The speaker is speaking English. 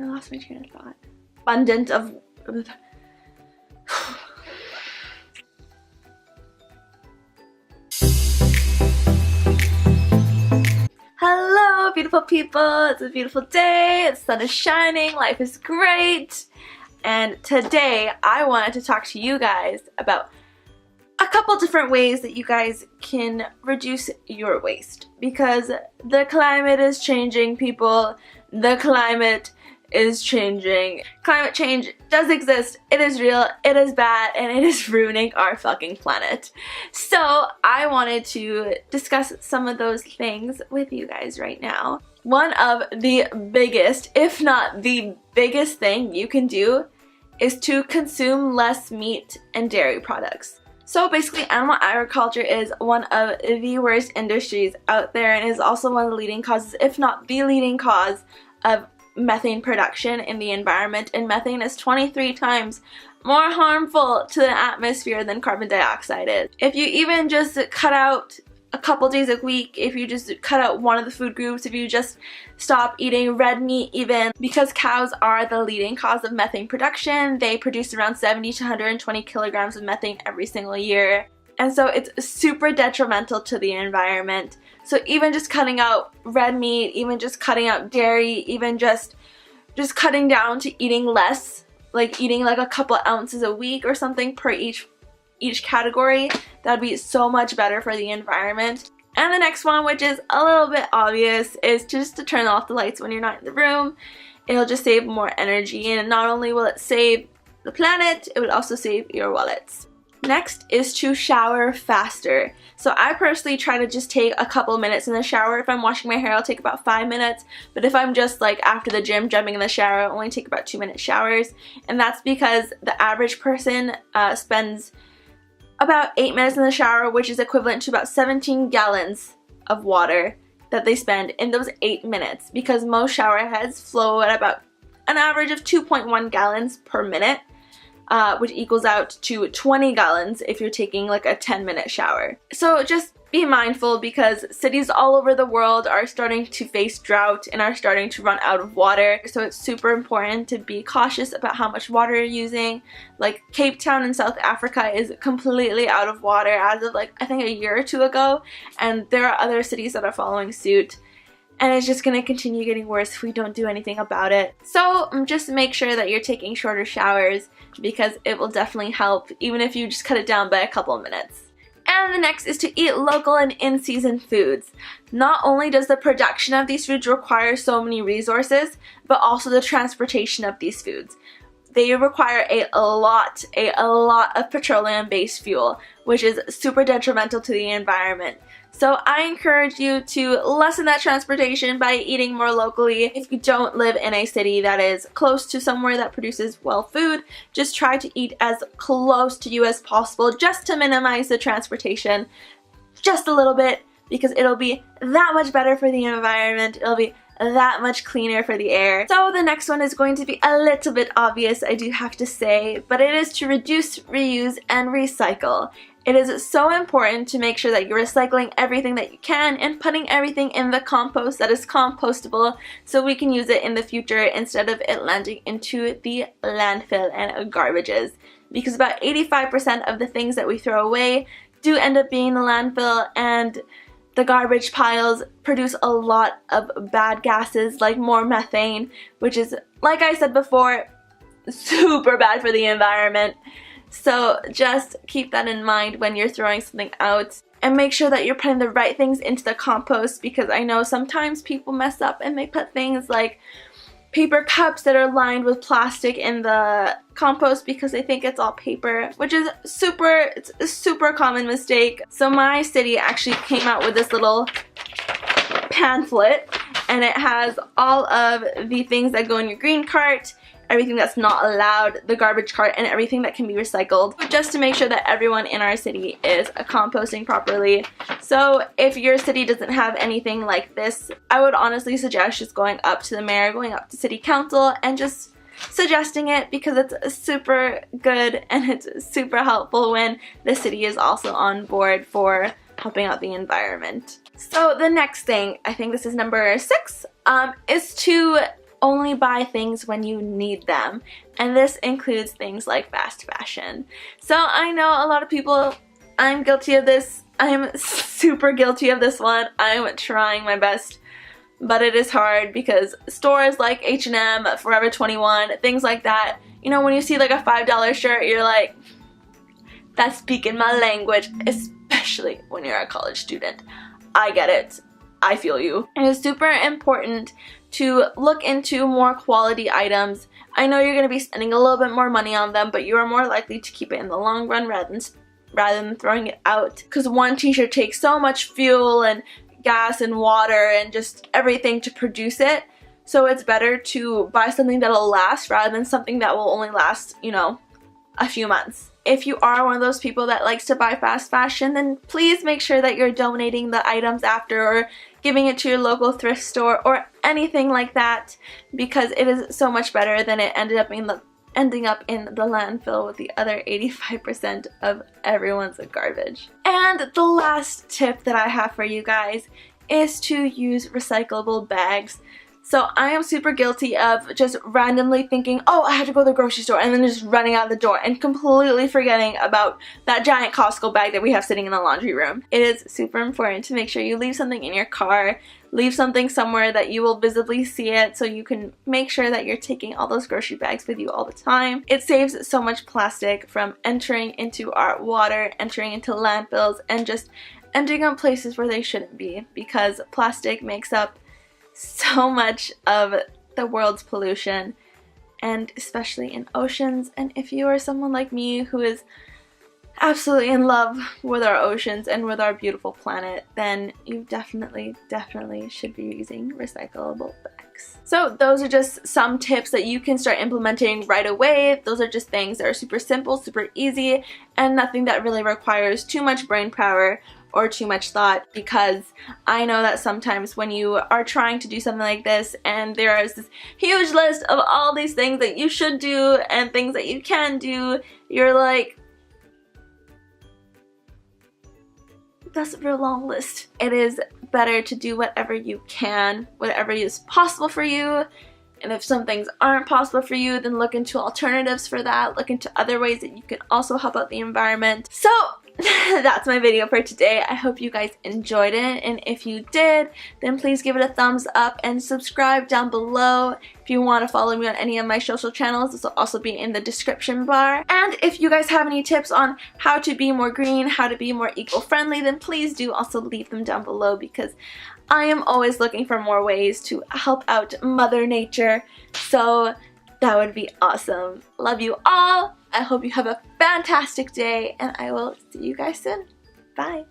I lost my train of thought. Abundant of... Hello, beautiful people. It's a beautiful day. The sun is shining. Life is great. And today I wanted to talk to you guys about a couple different ways that you guys can reduce your waste, because the climate is changing, people. The climate is changing. Climate change does exist. It is real. It is bad, and it is ruining our fucking planet. So I wanted to discuss some of those things with you guys right now. One of the biggest, if not the biggest thing you can do is to consume less meat and dairy products. So basically, animal agriculture is one of the worst industries out there, and is also one of the leading causes, if not the leading cause, of methane production in the environment. And methane is 23 times more harmful to the atmosphere than carbon dioxide is. If you even just cut out a couple days a week, if you just cut out one of the food groups, if you just stop eating red meat even, because cows are the leading cause of methane production. They produce around 70 to 120 kilograms of methane every single year. And so it's super detrimental to the environment. So even just cutting out red meat, even just cutting out dairy, even just cutting down to eating less, like eating like a couple ounces a week or something per each category, that would be so much better for the environment. And the next one, which is a little bit obvious, is just to turn off the lights when you're not in the room. It'll just save more energy, and not only will it save the planet, it would also save your wallets. Next is to shower faster. So I personally try to just take a couple minutes in the shower. If I'm washing my hair, I'll take about 5 minutes. But if I'm just like after the gym jumping in the shower, I'll only take about 2-minute showers. And that's because the average person spends about 8 minutes in the shower, which is equivalent to about 17 gallons of water that they spend in those 8 minutes, because most shower heads flow at about an average of 2.1 gallons per minute. Which equals out to 20 gallons if you're taking like a 10-minute shower. So just be mindful, because cities all over the world are starting to face drought and are starting to run out of water. So it's super important to be cautious about how much water you're using. Like Cape Town in South Africa is completely out of water as of like I think a year or two ago, and there are other cities that are following suit. And it's just going to continue getting worse if we don't do anything about it. So just make sure that you're taking shorter showers, because it will definitely help, even if you just cut it down by a couple of minutes. And the next is to eat local and in-season foods. Not only does the production of these foods require so many resources, but also the transportation of these foods. They require a lot of petroleum-based fuel, which is super detrimental to the environment. So I encourage you to lessen that transportation by eating more locally. If you don't live in a city that is close to somewhere that produces well food, just try to eat as close to you as possible, just to minimize the transportation just a little bit, because it'll be that much better for the environment. It'll be that much cleaner for the air. So the next one is going to be a little bit obvious, I do have to say, but it is to reduce, reuse, and recycle. It is so important to make sure that you're recycling everything that you can and putting everything in the compost that is compostable, so we can use it in the future instead of it landing into the landfill and garbages. Because about 85% of the things that we throw away do end up being in the landfill, and the garbage piles produce a lot of bad gases like more methane, which is, like I said before, super bad for the environment. So just keep that in mind when you're throwing something out, and make sure that you're putting the right things into the compost, because I know sometimes people mess up and they put things like paper cups that are lined with plastic in the compost because they think it's all paper, which is it's a super common mistake. So my city actually came out with this little pamphlet, and it has all of the things that go in your green cart, everything that's not allowed, the garbage cart, and everything that can be recycled, just to make sure that everyone in our city is composting properly. So if your city doesn't have anything like this, I would honestly suggest just going up to the mayor, going up to city council, and just suggesting it, because it's super good and it's super helpful when the city is also on board for helping out the environment. So the next thing, I think this is number 6, is to only buy things when you need them. And this includes things like fast fashion. So I know a lot of people, I'm guilty of this. I'm super guilty of this one. I'm trying my best, but it is hard because stores like H&M, Forever 21, things like that, you know, when you see like a $5 shirt, you're like, that's speaking my language, especially when you're a college student. I get it. I feel you. It is super important to look into more quality items. I know you're going to be spending a little bit more money on them, but you are more likely to keep it in the long run rather than throwing it out. Because one t-shirt takes so much fuel and gas and water and just everything to produce it. So it's better to buy something that'll last rather than something that will only last, you know, a few months. If you are one of those people that likes to buy fast fashion, then please make sure that you're donating the items after or giving it to your local thrift store or anything like that, because it is so much better than it ending up in the landfill with the other 85% of everyone's garbage. And the last tip that I have for you guys is to use recyclable bags. So I am super guilty of just randomly thinking, oh, I have to go to the grocery store, and then just running out the door and completely forgetting about that giant Costco bag that we have sitting in the laundry room. It is super important to make sure you leave something in your car, leave something somewhere that you will visibly see it, so you can make sure that you're taking all those grocery bags with you all the time. It saves so much plastic from entering into our water, entering into landfills, and just ending up places where they shouldn't be, because plastic makes up so much of the world's pollution, and especially in oceans. And if you are someone like me who is absolutely in love with our oceans and with our beautiful planet, then you definitely should be using recyclable bags. So those are just some tips that you can start implementing right away. Those are just things that are super simple, super easy, and nothing that really requires too much brain power or too much thought, because I know that sometimes when you are trying to do something like this and there is this huge list of all these things that you should do and things that you can do, you're like, that's a real long list. It is better to do whatever you can, whatever is possible for you. And if some things aren't possible for you, then look into alternatives for that. Look into other ways that you can also help out the environment. So that's my video for today. I hope you guys enjoyed it, and if you did, then please give it a thumbs up and subscribe down below. If you want to follow me on any of my social channels, this will also be in the description bar. And if you guys have any tips on how to be more green, how to be more eco-friendly, then please do also leave them down below, because I am always looking for more ways to help out Mother Nature. So that would be awesome. Love you all. I hope you have a fantastic day, and I will see you guys soon. Bye.